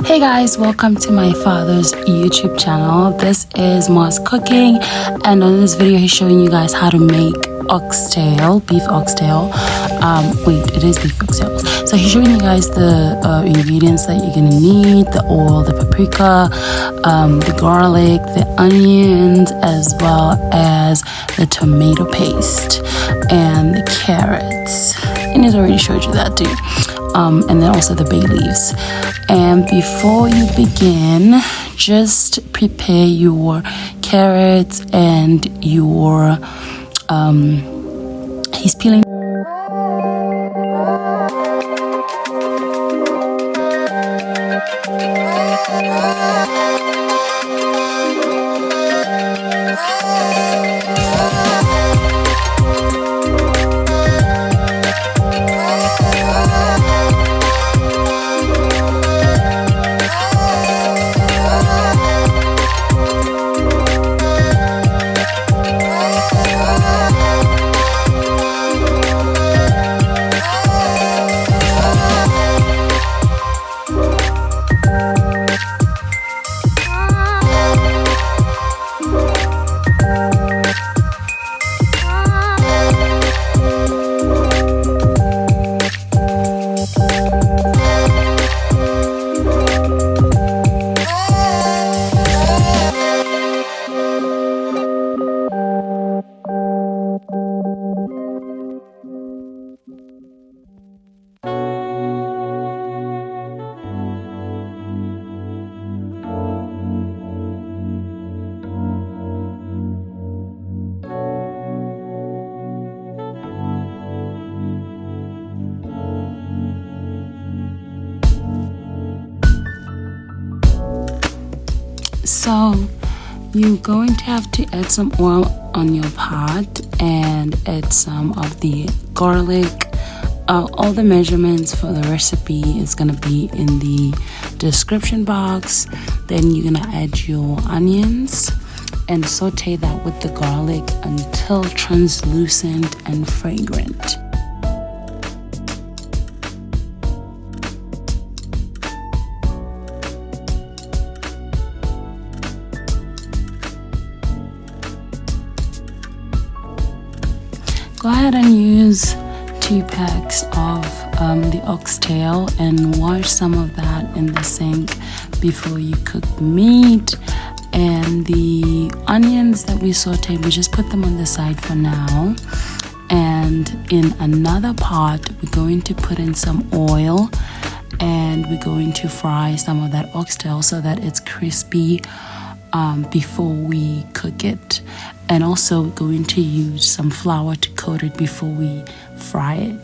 Hey guys, welcome to my father's YouTube channel. This is Mo's Cooking, and on this video he's showing you guys how to make oxtail, beef oxtail. It is beef oxtail. So he's showing you guys the ingredients that you're gonna need: the oil, the paprika, the garlic, the onions, as well as the tomato paste and the carrots. And he's already showed you that too. And then also the bay leaves. And before you begin, just prepare your carrots and your he's peeling. So you're going to have to add some oil on your pot and add some of the garlic. All the measurements for the recipe is going to be in the description box. Then you're going to add your onions and saute that with the garlic until translucent and fragrant. Go ahead and use 2 packs of the oxtail and wash some of that in the sink before you cook the meat. And the onions that we sauteed, we just put them on the side for now. And in another pot, we're going to put in some oil and we're going to fry some of that oxtail so that it's crispy before we cook it. And also going to use some flour to coat it before we fry it.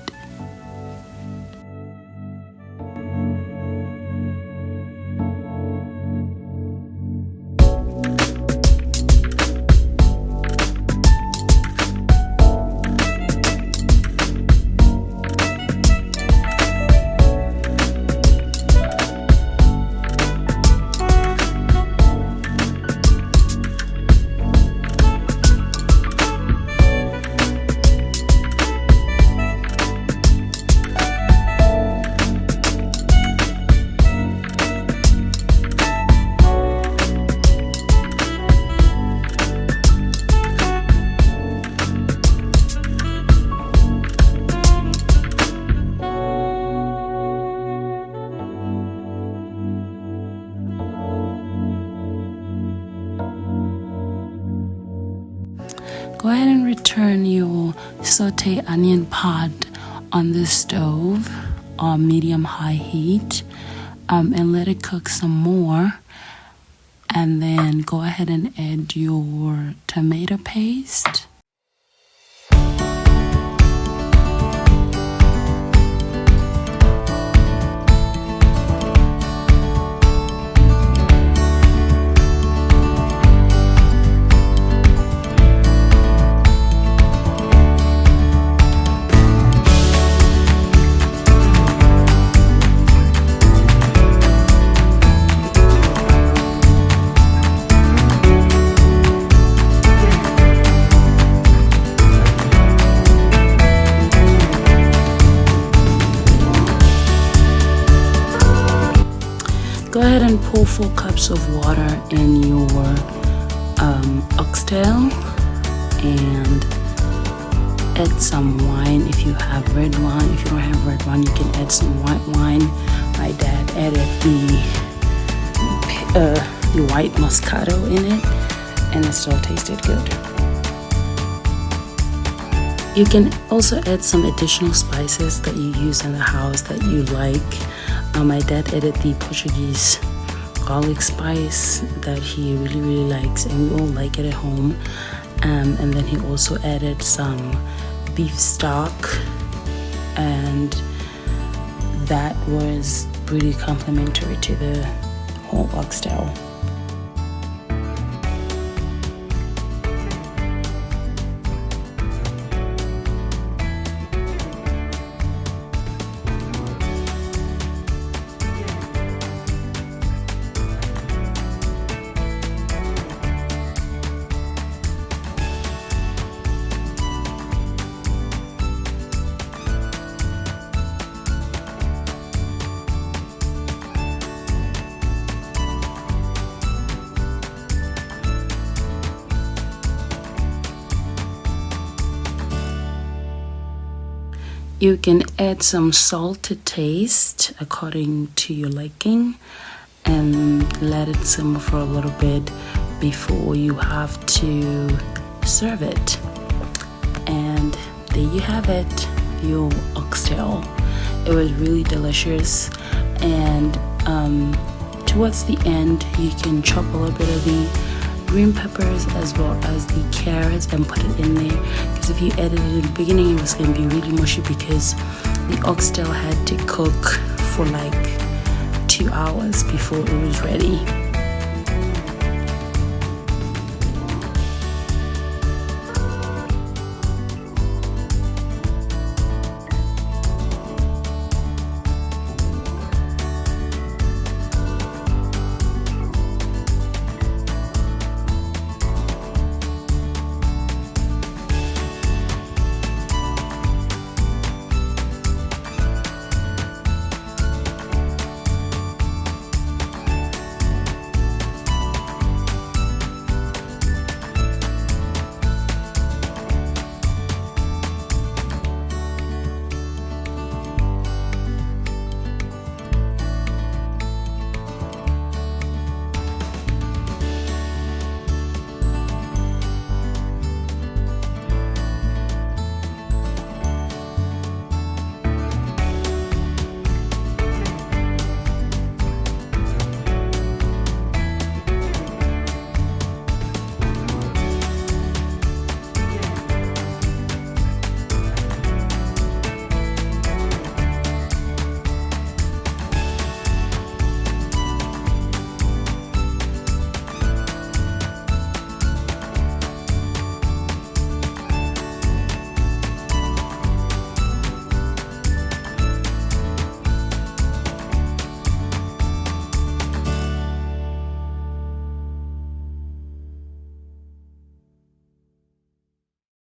Go ahead and return your saute onion pot on the stove on medium-high heat and let it cook some more. And then go ahead and add your tomato paste. go ahead and pour 4 cups of water in your oxtail and add some wine if you have red wine. If you don't have red wine, you can add some white wine. My dad added the white Moscato in it, and it still tasted good. You can also add some additional spices that you use in the house that you like. My dad added the Portuguese garlic spice that he really likes, and we all like it at home. And then he also added some beef stock, and that was pretty complimentary to the whole oxtail. You can add some salt to taste according to your liking, and let it simmer for a little bit before you have to serve it. And there you have it, your oxtail. It was really delicious, and towards the end you can chop a little bit of the green peppers as well as the carrots and put it in there, because if you added it in the beginning it was going to be really mushy, because the oxtail had to cook for like 2 hours before it was ready.